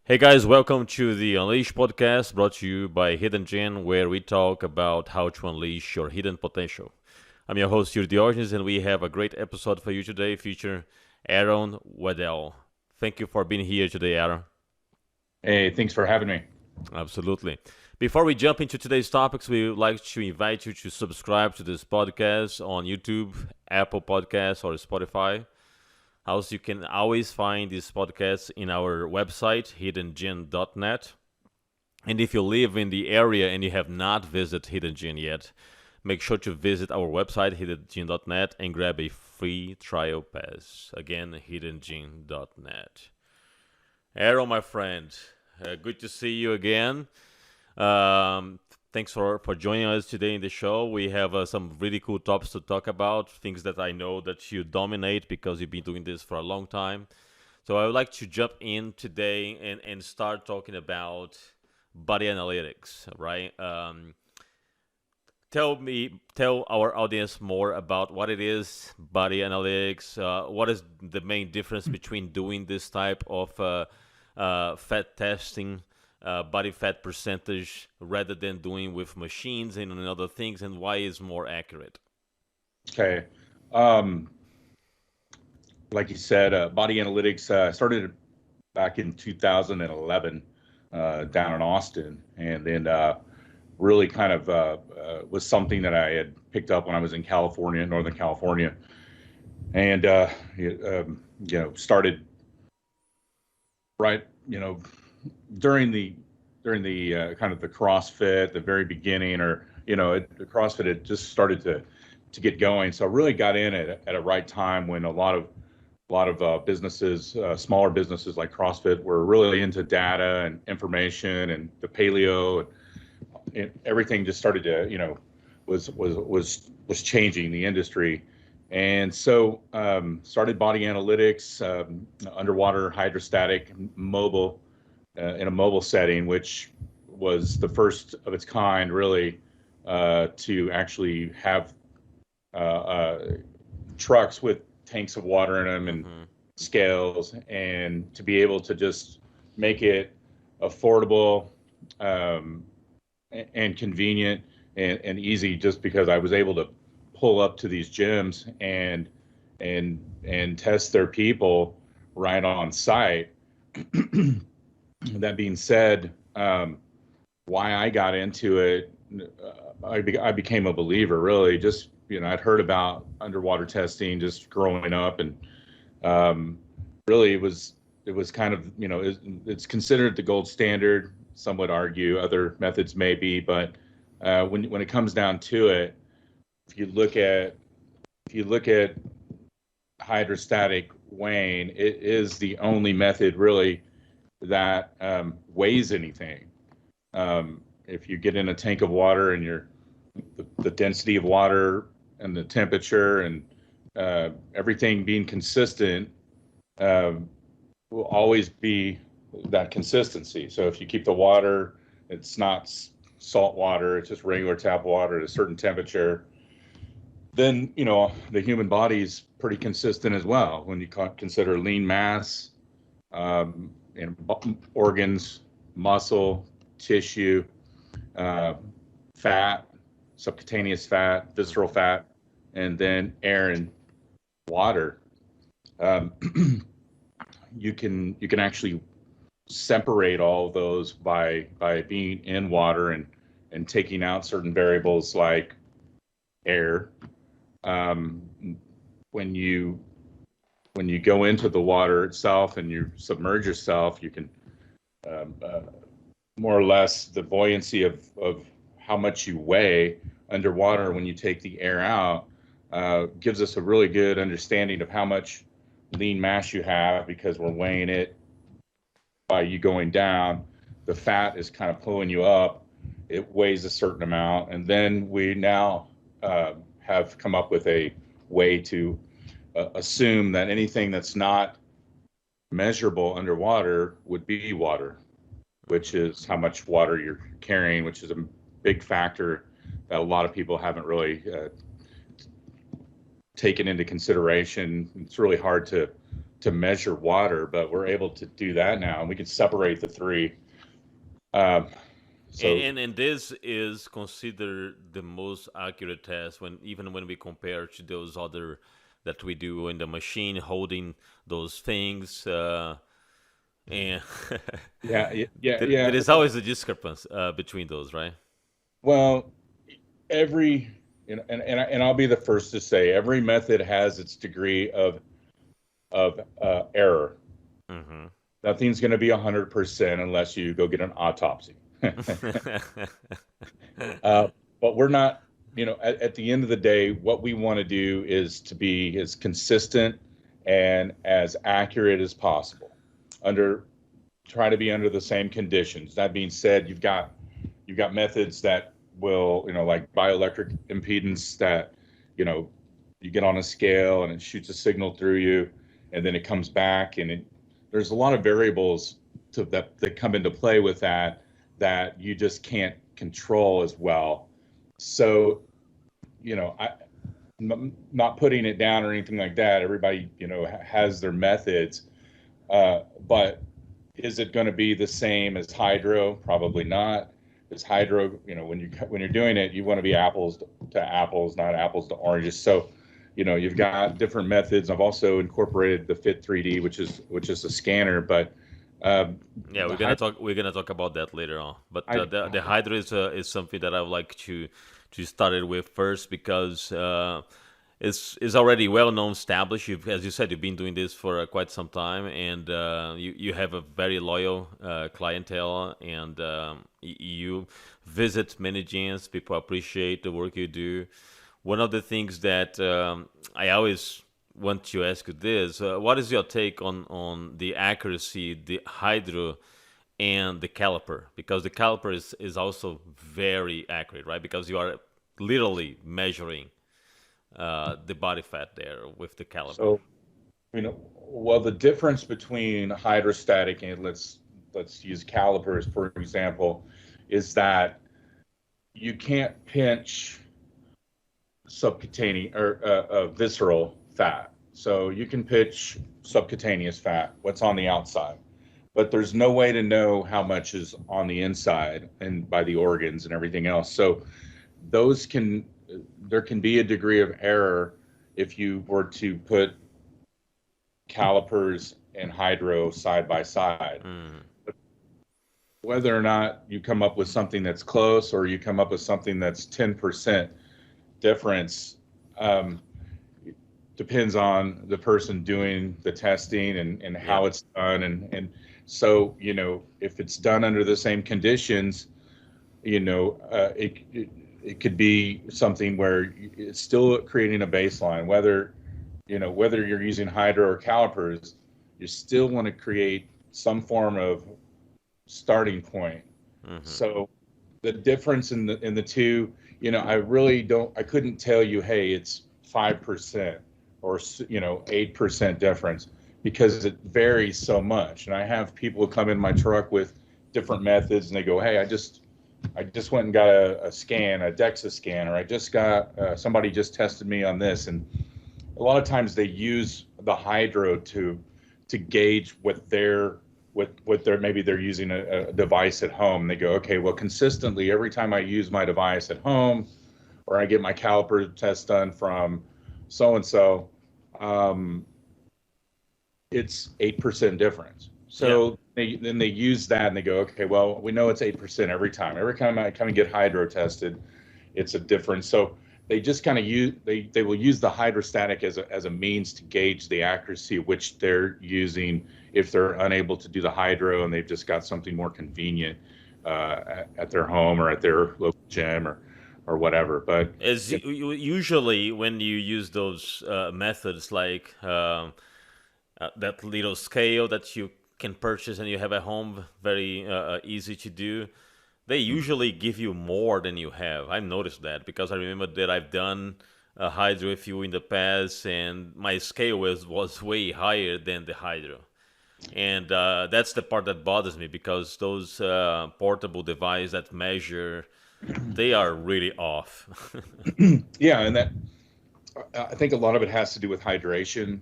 Hey guys, welcome to the Unleash podcast brought to you by Hidden Gen, where we talk about how to unleash your hidden potential. I'm your host, Yuri Diogenes, and we have a great episode for you today featuring Aaron Wedel. Thank you for being here today, Aaron. Hey, thanks for having me. Absolutely. Before we jump into today's topics, we would like to invite you to subscribe to this podcast on YouTube, Apple Podcasts, or Spotify. Also, you can always find this podcast in our website, hiddengen.net. And if you live in the area and you have not visited Hidden Gin yet, make sure to visit our website, hiddengin.net, and grab a free trial pass. Again, hiddengin.net. Aaron, my friend, good to see you again. Thanks for joining us today in the show. We have some really cool topics to talk about, things that I know that you dominate because you've been doing this for a long time. So I would like to jump in today and start talking about body analytics, right? Tell our audience more about what it is, body analytics. What is the main difference between doing this type of fat testing, body fat percentage, rather than doing with machines and other things, and why is more accurate? Okay. Um, like you said, body analytics started back in 2011 down in Austin, and then really kind of was something that I had picked up when I was in California, Northern California, and started right, during the kind of the CrossFit, the very beginning, or the CrossFit had just started to get going. So I really got in at a right time when a lot of businesses, smaller businesses like CrossFit, were really into data and information and the paleo, and everything just started to was changing the industry. And so started body analytics, underwater hydrostatic mobile, in a mobile setting, which was the first of its kind, really, to actually have trucks with tanks of water in them and Mm-hmm. scales, and to be able to just make it affordable, um, and convenient, and easy, just because I was able to pull up to these gyms and test their people right on site. That being said, why I got into it, I became a believer, really. Just, I'd heard about underwater testing just growing up, and really it was kind of, it's considered the gold standard. Some would argue other methods may be, but when it comes down to it, if you look at if you look at hydrostatic weighing, it is the only method really that weighs anything. If you get in a tank of water, and the density of water and the temperature and everything being consistent, um, will always be that consistency. So if you keep the water, it's not salt water, it's just regular tap water at a certain temperature, then the human body is pretty consistent as well. When you consider lean mass, and organs, muscle, tissue, uh, fat, subcutaneous fat, visceral Mm-hmm. fat, and then air and water. Um, you can actually separate all of those by being in water, and taking out certain variables like air. Um, when you when you go into the water itself and you submerge yourself, you can, um, uh, more or less, the buoyancy of how much you weigh underwater when you take the air out, gives us a really good understanding of how much lean mass you have, because we're weighing it by you going down. The fat is kind of pulling you up. It weighs a certain amount, and then we now have come up with a way to assume that anything that's not measurable underwater would be water, which is how much water you're carrying, which is a big factor that a lot of people haven't really taken into consideration. It's really hard to measure water, but we're able to do that now, and we can separate the three. Um, so And this is considered the most accurate test when even when we compare to those other that we do in the machine holding those things. And yeah, yeah, there yeah. is always a discrepancy between those, right? Well, every and I'll be the first to say every method has its degree of error. Hmm. Nothing's going to be 100% unless you go get an autopsy. uh, but we're not, at the end of the day, what we want to do is to be as consistent and as accurate as possible under try to be under the same conditions. That being said, you've got methods that will, like bioelectric impedance that, you know, you get on a scale and it shoots a signal through you, and then it comes back, and there's a lot of variables that come into play with that you just can't control as well. So, not putting it down or anything like that. Everybody, has their methods, but is it going to be the same as hydro? Probably not. Because hydro, when you're doing it, you want to be apples to apples, not apples to oranges. So, you've got different methods. I've also incorporated the Fit 3D, which is a scanner, but Yeah, the hydro, we're gonna talk about that later on. But I, the Hydra is something that I would like to start it with first because it's already well known, established. As you said, you've been doing this for quite some time, and you have a very loyal clientele, and you visit many gyms. People appreciate the work you do. One of the things that I always want to ask you this: what is your take on the accuracy, the hydro, and the caliper? Because the caliper is also very accurate, right? Because you are literally measuring the body fat there with the caliper. so well, the difference between hydrostatic and let's use calipers for example, is that you can't pinch subcutaneous or visceral fat. So you can pitch subcutaneous fat, what's on the outside, but there's no way to know how much is on the inside and by the organs and everything else. So those can there can be a degree of error if you were to put calipers and hydro side by side. Mm. Whether or not you come up with something that's close or you come up with something that's 10% difference, depends on the person doing the testing and Yeah. how it's done. And so, if it's done under the same conditions, it could be something where it's still creating a baseline, whether you're using hydro or calipers, you still want to create some form of starting point. Hmm. So the difference in the two, I couldn't tell you, hey, it's 5% or 8% difference, because it varies so much. And I have people who come in my truck with different methods, and they go, hey, I just went and got a scan, a DEXA scan, or I just got somebody just tested me on this. And a lot of times they use the hydro to gauge what maybe they're using a device at home. They go, okay, well, consistently every time I use my device at home, or I get my caliper test done from so and so, it's 8% difference. Yeah. So then they use that and they go, okay, well, we know it's 8% every time. Every time I come and get hydro tested, it's a difference. So they just kind of they will use the hydrostatic as a means to gauge the accuracy which they're using if they're unable to do the hydro and they've just got something more convenient at their home or at their local gym or whatever. But As usually when you use those methods like that little scale that you can purchase and you have at home, very easy to do, they usually give you more than you have. I've noticed that because I remember that I've done a hydro with you in the past, and my scale was way higher than the hydro. And that's the part that bothers me because those portable devices that measure, they are really off. yeah, and that I think a lot of it has to do with hydration.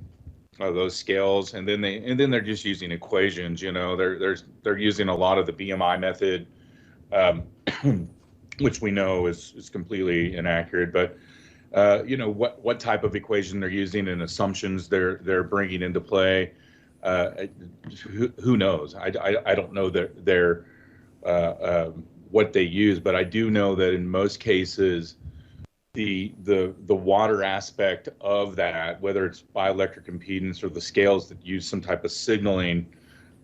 those scales, and then they're just using equations. They're using a lot of the BMI method, um, which we know is completely inaccurate. But what type of equation they're using and assumptions they're bringing into play. Uh, who knows? I don't know their what they use, but I do know that in most cases the water aspect of that, whether it's bioelectric impedance or the scales that use some type of signaling,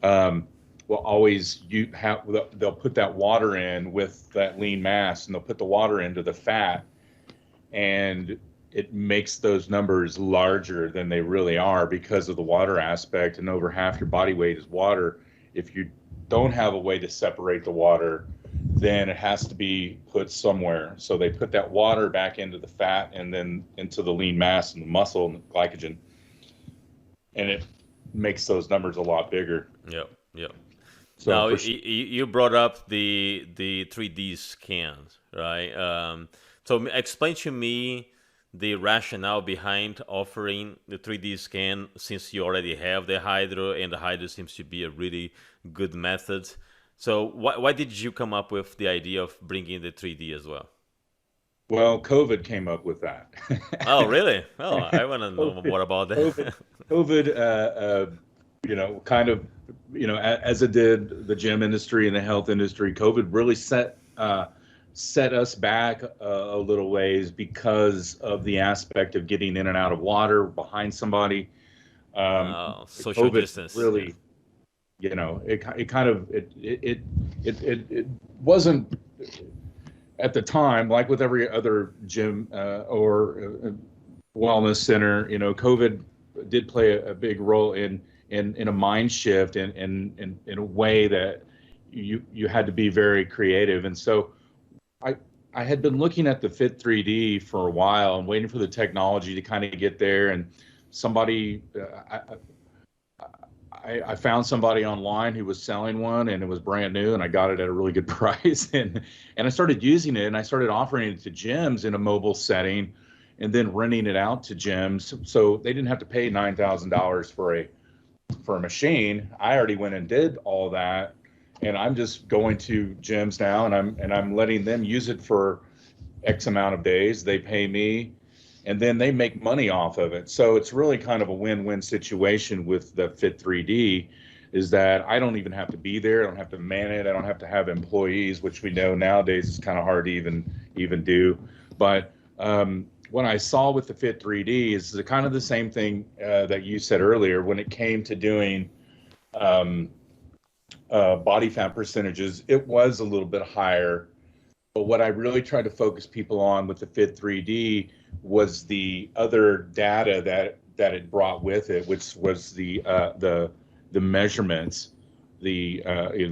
um, will always they'll put that water in with that lean mass, and they'll put the water into the fat, and it makes those numbers larger than they really are because of the water aspect. And over half your body weight is water. If you don't have a way to separate the water, then it has to be put somewhere. So they put that water back into the fat and then into the lean mass and the muscle and the glycogen, and it makes those numbers a lot bigger. Yep. Yep. So Now, for sure. you brought up the 3D scans, right? So explain to me the rationale behind offering the 3D scan, since you already have the hydro, and the hydro seems to be a really good method. So why did you come up with the idea of bringing the 3D as well? Well, COVID came up with that. Oh, really? Oh, I want to know COVID, more about COVID, that. COVID, kind of, as it did the gym industry and the health industry, COVID really set us back a little ways because of the aspect of getting in and out of water behind somebody. Um, Social COVID distance. Yeah. really, it kind of it wasn't at the time, like with every other gym or wellness center. COVID did play a big role in a mind shift, and in a way that you had to be very creative. And so I I had been looking at the Fit 3D for a while and waiting for the technology to kind of get there. And somebody, I found somebody online who was selling one, and it was brand new, and I got it at a really good price. And I started using it, and I started offering it to gyms in a mobile setting, and then renting it out to gyms, so they didn't have to pay $9,000 for a machine. I already went and did all that, and I'm just going to gyms now, and I'm letting them use it for X amount of days. They pay me, and then they make money off of it. So it's really kind of a win-win situation with the Fit 3D, is that I don't even have to be there. I don't have to man it. I don't have to have employees, which we know nowadays is kind of hard to even do. But what I saw with the Fit 3D is kind of the same thing that you said earlier when it came to doing um, body fat percentages. It was a little bit higher, but what I really tried to focus people on with the Fit 3D was the other data that it brought with it, which was the measurements, the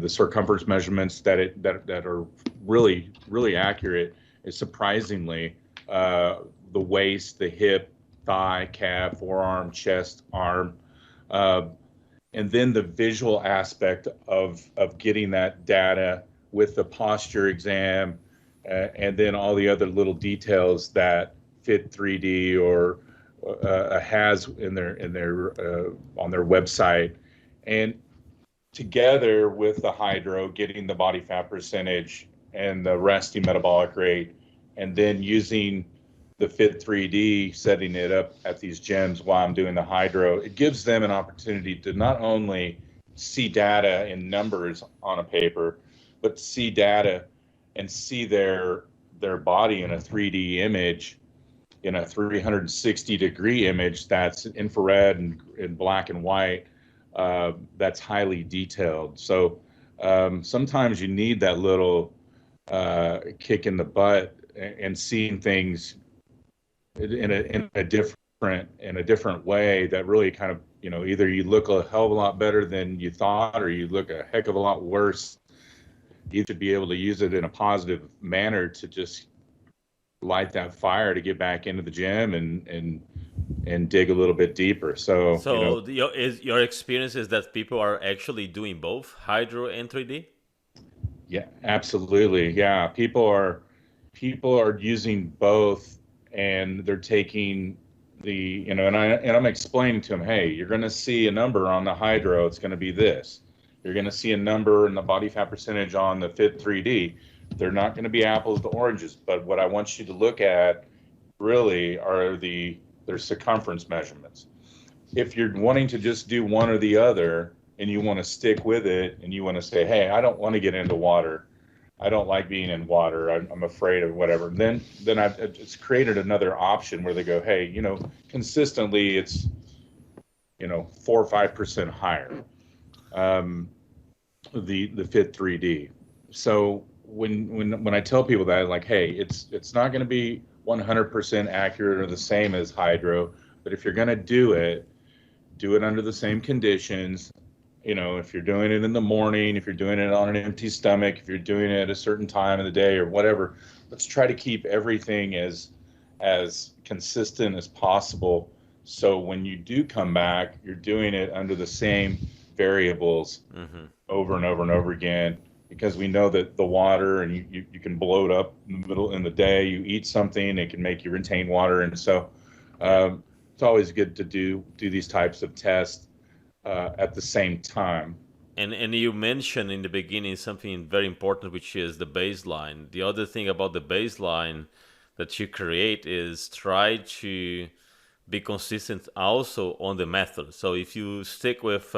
circumference measurements that are really accurate. Is surprisingly, the waist, the hip, thigh, calf, forearm, chest, arm, uh, and then the visual aspect of getting that data with the posture exam, and then all the other little details that Fit 3D or has in their on their website, and together with the hydro, getting the body fat percentage and the resting metabolic rate, and then using the Fit 3D, setting it up at these gyms while I'm doing the hydro, it gives them an opportunity to not only see data in numbers on a paper, but see data and see their body in a 3D image, in a 360-degree image that's infrared and black and white, that's highly detailed. So sometimes you need that little kick in the butt, and seeing things in a different way that really kind of, either you look a hell of a lot better than you thought, or you look a heck of a lot worse. You should be able to use it in a positive manner to just light that fire to get back into the gym and dig a little bit deeper. So, So your experience is that people are actually doing both hydro and 3D? yeah, absolutely. Yeah, people are using both, and they're taking and I'm explaining to them, hey, you're going to see a number on the hydro. It's going to be this. You're going to see a number in the body fat percentage on the Fit 3D. They're not going to be apples to oranges, but what I want you to look at really are their circumference measurements. If you're wanting to just do one or the other and you want to stick with it and you want to say, hey, I don't want to get into water, I don't like being in water, I'm afraid of whatever, then it's created another option where they go, hey, consistently it's 4 or 5% higher, the Fit 3D. So when I tell people that, like, hey, it's not going to be 100% accurate or the same as hydro, but if you're going to do it under the same conditions. If you're doing it in the morning, if you're doing it on an empty stomach, if you're doing it at a certain time of the day or whatever, let's try to keep everything as consistent as possible. So when you do come back, you're doing it under the same variables over and over and over again, because we know that the water, and you can bloat up in the middle in the day, you eat something, it can make you retain water. And so it's always good to do these types of tests at the same time. And you mentioned in the beginning something very important, which is the baseline. The other thing about the baseline that you create is try to be consistent also on the method. So if you stick with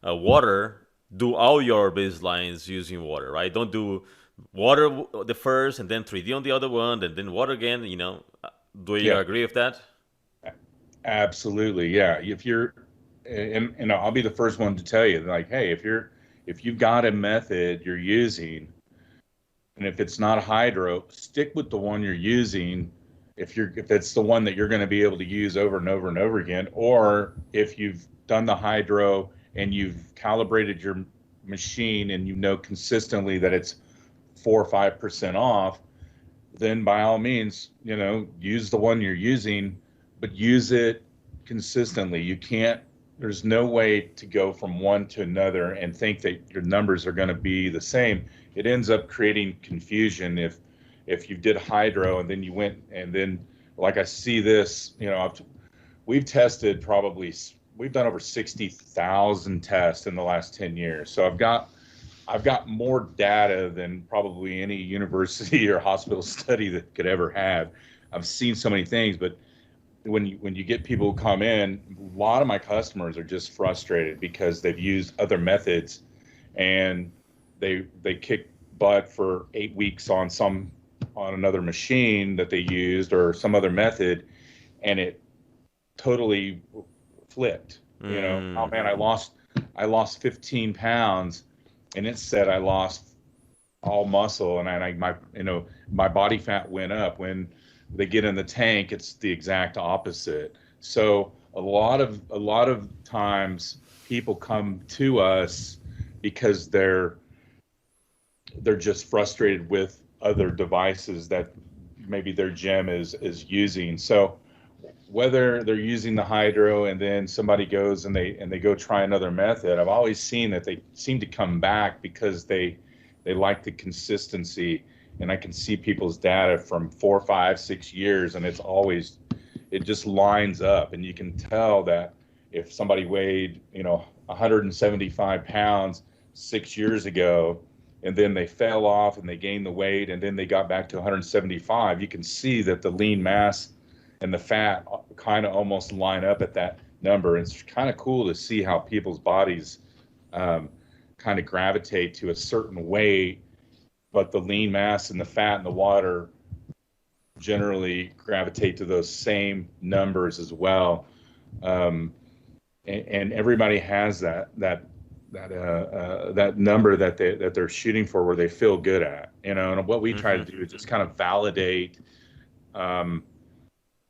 water, do all your baselines using water, right? Don't do water the first and then 3D on the other one and then water again. Do you Yeah, agree with that? absolutely. Yeah. If you're, and I'll be the first one to tell you, like, hey, if you've got a method you're using, and if it's not hydro, stick with the one you're using. If it's the one that you're going to be able to use over and over and over again, or if you've done the hydro and you've calibrated your machine and you know consistently that it's 4 or 5% off, then by all means, use the one you're using, but use it consistently. You can't, there's no way to go from one to another and think that your numbers are going to be the same. It ends up creating confusion if you did hydro and then you went and then, like, I see this, we've tested we've done over 60,000 tests in the last 10 years. So I've got more data than probably any university or hospital study that could ever have. I've seen so many things, but when you get people who come in, a lot of my customers are just frustrated because they've used other methods and they kick butt for 8 weeks on another machine that they used or some other method, and it totally flipped. Oh man, I lost 15 pounds, and it said I lost all muscle, and my body fat went up. When they get in the tank, it's the exact opposite. So a lot of times people come to us because they're just frustrated with other devices that maybe their gym is using. So whether they're using the hydro and then somebody goes and they go try another method, I've always seen that they seem to come back because they like the consistency. And I can see people's data from 4, 5, 6 years, and it just lines up. And you can tell that if somebody weighed 175 pounds 6 years ago, and then they fell off and they gained the weight and then they got back to 175, you can see that the lean mass and the fat kind of almost line up at that number. It's kind of cool to see how people's bodies kind of gravitate to a certain weight, but the lean mass and the fat and the water generally gravitate to those same numbers as well. And everybody has that number that they're shooting for, where they feel good at. And what we try to do is just kind of validate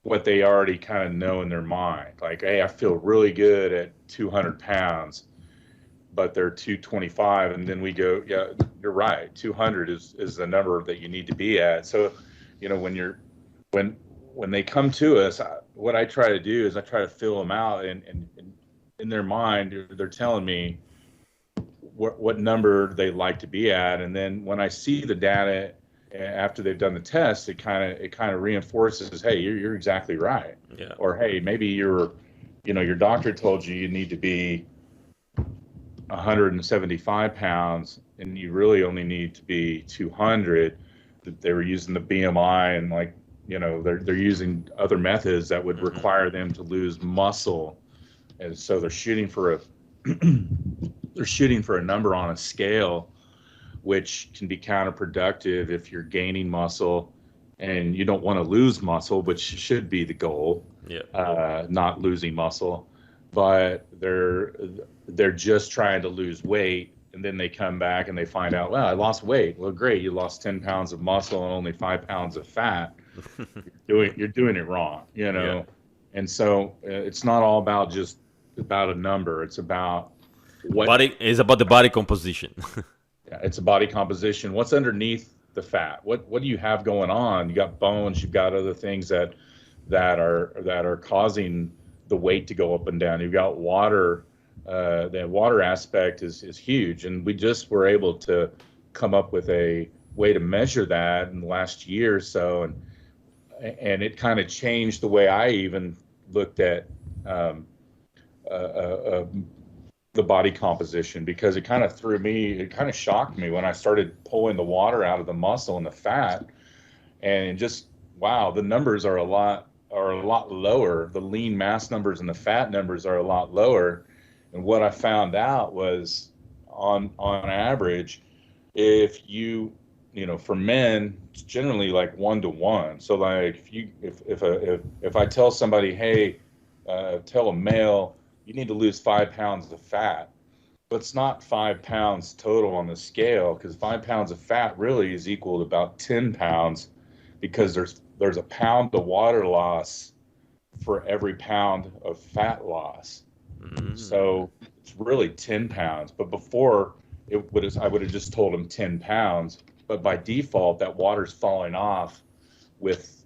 what they already kind of know in their mind. Like, hey, I feel really good at 200 pounds, but they're 225. And then we go, yeah, you're right. 200 is the number that you need to be at. So, when they come to us, what I try to do is I try to fill them out, and in their mind, they're telling me what number they like to be at. And then when I see the data after they've done the test, it kind of reinforces, hey, you're exactly right. Yeah. Or hey, maybe your doctor told you need to be 175 pounds and you really only need to be 200. That they were using the BMI, and like, they're using other methods that would Hmm. require them to lose muscle, and so they're shooting for a they're shooting for a number on a scale, which can be counterproductive if you're gaining muscle and you don't want to lose muscle, which should be the goal, Yeah. not losing muscle. But they're just trying to lose weight, and then they come back and they find out, well, I lost weight. Well, great, you lost 10 pounds of muscle and only 5 pounds of fat. You're doing it wrong, Yeah. And so it's not all about just about a number. It's about what Body is about the body composition. Yeah, it's a body composition. What's underneath the fat? What do you have going on? You got bones. You've got other things that are causing the weight to go up and down. You've got water. The water aspect is huge, and we just were able to come up with a way to measure that in the last year or so, and it kind of changed the way I even looked at um, uh, uh, the body composition, because it kind of shocked me when I started pulling the water out of the muscle and the fat, and just, wow, the numbers are a lot lower. The lean mass numbers and the fat numbers are a lot lower. And what I found out was, on average, if for men, it's generally like 1 to 1. So like if I tell somebody, hey, tell a male, you need to lose 5 pounds of fat. But it's not 5 pounds total on the scale, because 5 pounds of fat really is equal to about 10 pounds, because there's a pound of water loss for every pound of fat loss. Mm. So it's really 10 pounds. But before, I would have just told him 10 pounds. But by default, that water's falling off with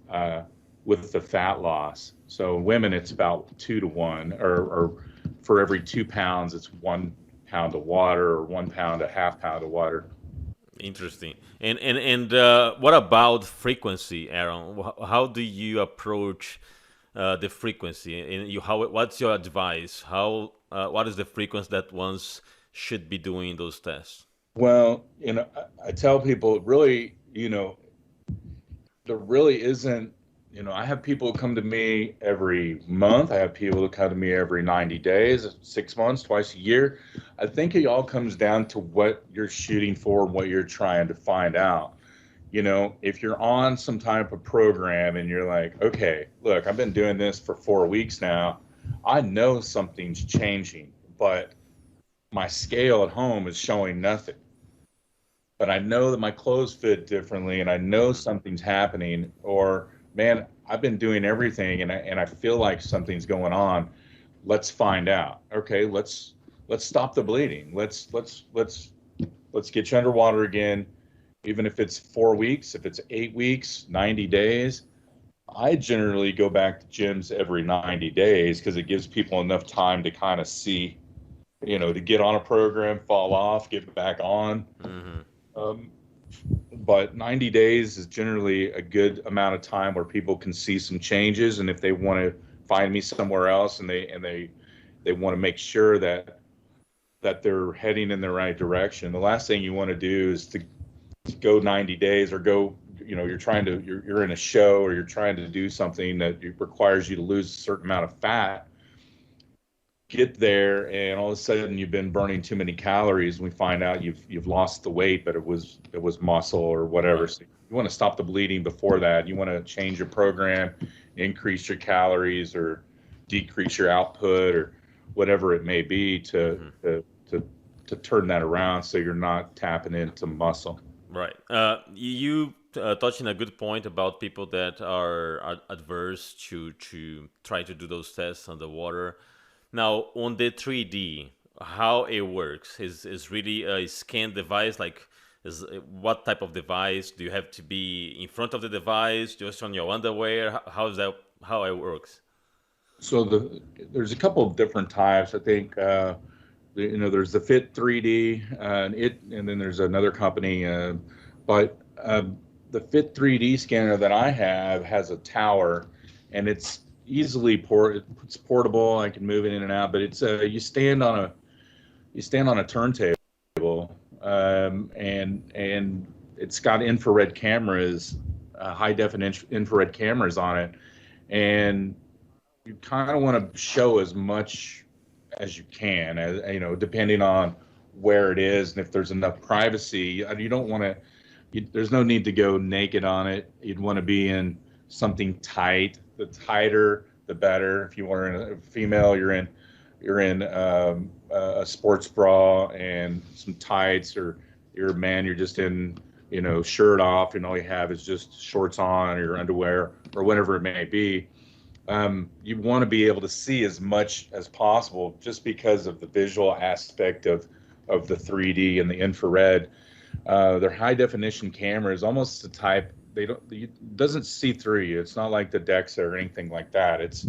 with the fat loss. So women, it's about 2 to 1, or for every 2 pounds, it's 1 pound of water, or 1 pound, a half pound of water. Interesting. And what about frequency, Aaron? How do you approach the frequency? And what's your advice? What is the frequency that ones should be doing those tests? Well, I tell people, really, there really isn't, I have people who come to me every month. I have people who come to me every 90 days, 6 months, twice a year. I think it all comes down to what you're shooting for and what you're trying to find out. If you're on some type of program and you're like, okay, look, I've been doing this for 4 weeks now. I know something's changing, but my scale at home is showing nothing. But I know that my clothes fit differently, and I know Hmm. something's happening. Or, man, I've been doing everything, and I feel like something's going on. Let's find out. Okay, let's stop the bleeding. Let's get you underwater again, even if it's 4 weeks, if it's 8 weeks, 90 days. I generally go back to gyms every 90 days, because it gives people enough time to kind of see, to get on a program, fall off, get back on. Hmm. Um, but 90 days is generally a good amount of time where people can see some changes, and if they want to find me somewhere else, and they want to make sure that they're heading in the right direction. The last thing you want to do is to go 90 days, or go, you're in a show, or you're trying to do something that requires you to lose a certain amount of fat, get there, and all of a sudden you've been burning too many calories, and we find out you've lost the weight, but it was muscle or whatever. Right. So you want to stop the bleeding before that. You want to change your program, increase your calories, or decrease your output, or whatever it may be, to Hmm. to to, to turn that around, so you're not tapping into muscle. Right. You touched on a good point about people that are adverse to try to do those tests underwater. Now, on the 3D, how it works is really a scan device. Like, is what type of device do you have to be in front of the device, just on your underwear? How is that? How it works? So there's a couple of different types. I think there's the Fit 3D, and then there's another company, but the Fit 3D scanner that I have has a tower, and it's portable. I can move it in and out, but it's you stand on a turntable, and it's got infrared cameras, high definition infrared cameras on it, and you kind of want to show as much as you can, as depending on where it is and if there's enough privacy. You don't want to. There's no need to go naked on it. You'd want to be in something tight. The tighter, the better. If you were a female, you're in a sports bra and some tights, or you're a man, you're just in shirt off, and all you have is just shorts on or your underwear or whatever it may be. You want to be able to see as much as possible, just because of the visual aspect of the 3D and the infrared. They're high definition cameras, almost the type it doesn't see through you. It's not like the DEXA or anything like that. It's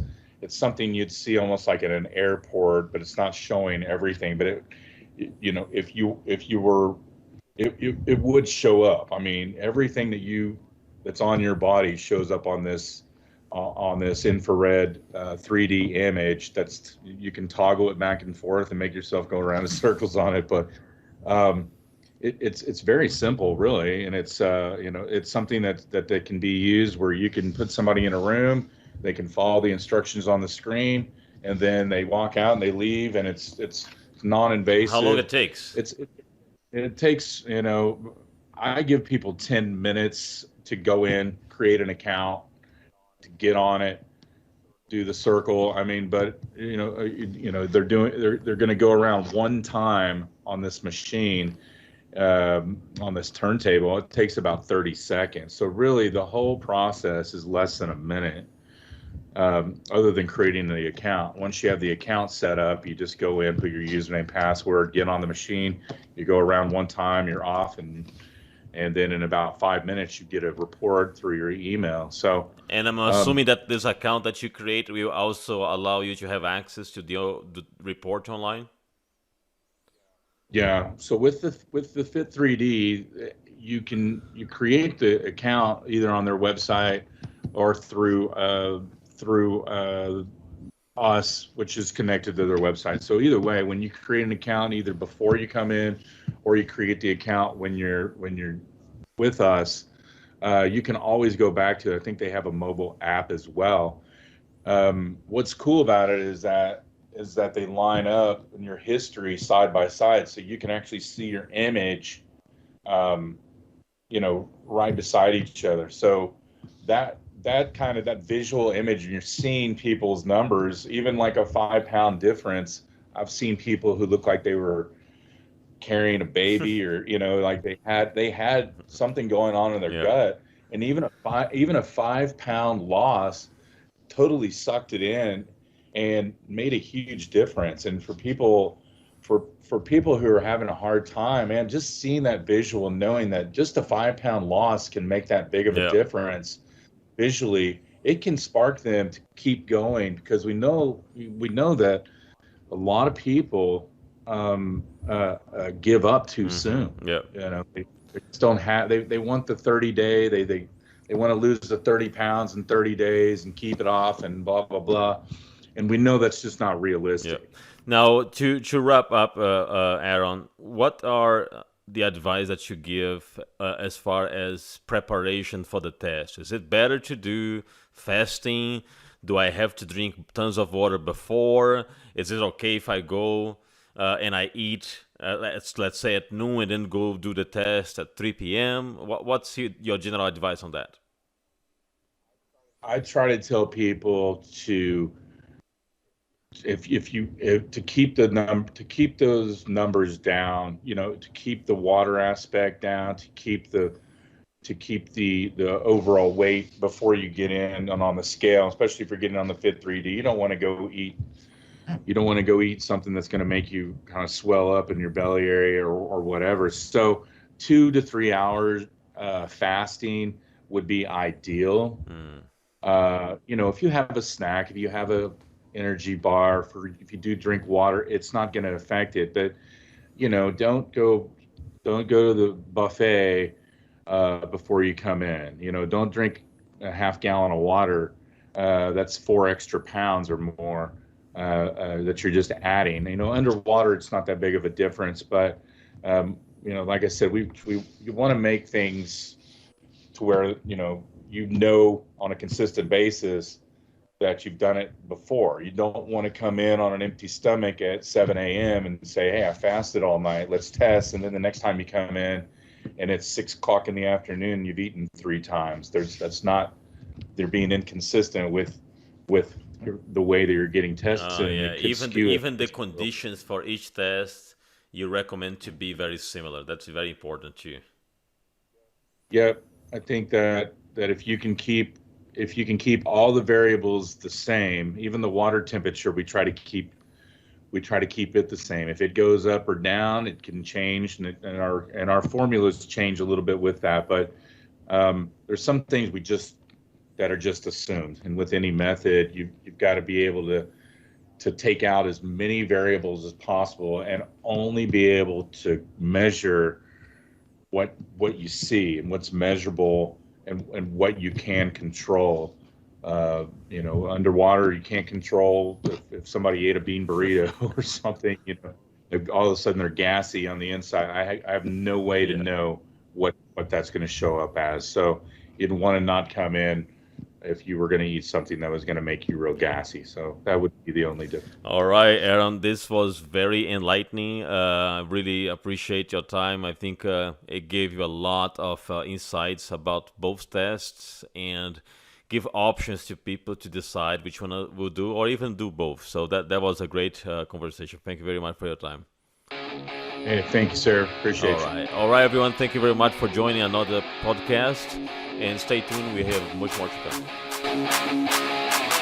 something you'd see almost like at an airport, but it's not showing everything. But if you were, it would show up. I mean, everything that's on your body shows up on this infrared 3D image. You can toggle it back and forth and make yourself go around in circles on it. But it's very simple, really, and it's something that can be used where you can put somebody in a room, they can follow the instructions on the screen, and then they walk out and they leave, and it's non-invasive. How long it takes? It takes, I give people 10 minutes to go in, create an account, to get on it, do the circle. I mean, but they're going to go around one time on this machine, on this turntable. It takes about 30 seconds. So really, the whole process is less than a minute, other than creating the account. Once you have the account set up, you just go in, put your username, password, get on the machine. You go around one time, you're off, and then in about 5 minutes, you get a report through your email. So, and I'm assuming that this account that you create will also allow you to have access to the report online. Yeah. So with the Fit 3D, you create the account either on their website or through us, which is connected to their website. So either way, when you create an account, either before you come in or you create the account when you're with us, you can always go back to it. I think they have a mobile app as well. What's cool about it is that they line up in your history side by side, so you can actually see your image, right beside each other. So that visual image, and you're seeing people's numbers, even like a 5-pound difference. I've seen people who look like they were carrying a baby, or like they had something going on in their gut, and even a 5-pound loss totally sucked it in and made a huge difference. And for people who are having a hard time, man, just seeing that visual, knowing that just a 5-pound loss can make that big of a difference visually, it can spark them to keep going, because we know that a lot of people give up too soon. Yeah. They just don't have. They want the 30-day. They want to lose the 30 pounds in 30 days and keep it off and blah blah blah. And we know that's just not realistic. Yeah. Now, to wrap up, Aaron, what are the advice that you give as far as preparation for the test? Is it better to do fasting? Do I have to drink tons of water before? Is it okay if I go and I eat, let's say at noon, and then go do the test at 3 p.m.? What's your general advice on that? I try to tell people to to keep those numbers down, to keep the water aspect down, to keep the overall weight before you get in and on the scale, especially if you're getting on the Fit 3D. You don't want to go eat something that's going to make you kind of swell up in your belly area or whatever. So 2 to 3 hours fasting would be ideal. If you have a snack, if you have a energy bar, if you do drink water, it's not going to affect it. But don't go to the buffet before you come in. Don't drink a half gallon of water. That's 4 extra pounds or more that you're just adding. Underwater, it's not that big of a difference, but like I said, we want to make things to where on a consistent basis that you've done it before. You don't want to come in on an empty stomach at 7 a.m. and say, "Hey, I fasted all night. Let's test." And then the next time you come in, and it's 6 o'clock in the afternoon, you've eaten 3 times. They're being inconsistent with the way that you're getting tested. Yeah, even the conditions for each test you recommend to be very similar. That's very important too. Yep, I think that if you can keep all the variables the same, even the water temperature, we try to keep it the same. If it goes up or down, it can change, and our formulas change a little bit with that. But there's some things that are just assumed, and with any method, you've got to be able to take out as many variables as possible, and only be able to measure what you see and what's measurable, and what you can control. Underwater, you can't control if somebody ate a bean burrito or something. If all of a sudden they're gassy on the inside. I have no way to know what that's going to show up as. So you'd want to not come in if you were going to eat something that was going to make you real gassy. So that would be the only difference. All right, Aaron, this was very enlightening. I really appreciate your time. I think it gave you a lot of insights about both tests, and give options to people to decide which one will do, or even do both. So that was a great conversation. Thank you very much for your time. Hey, thank you, sir. Appreciate you. All right, everyone. Thank you very much for joining another podcast, and stay tuned. We have much more to come.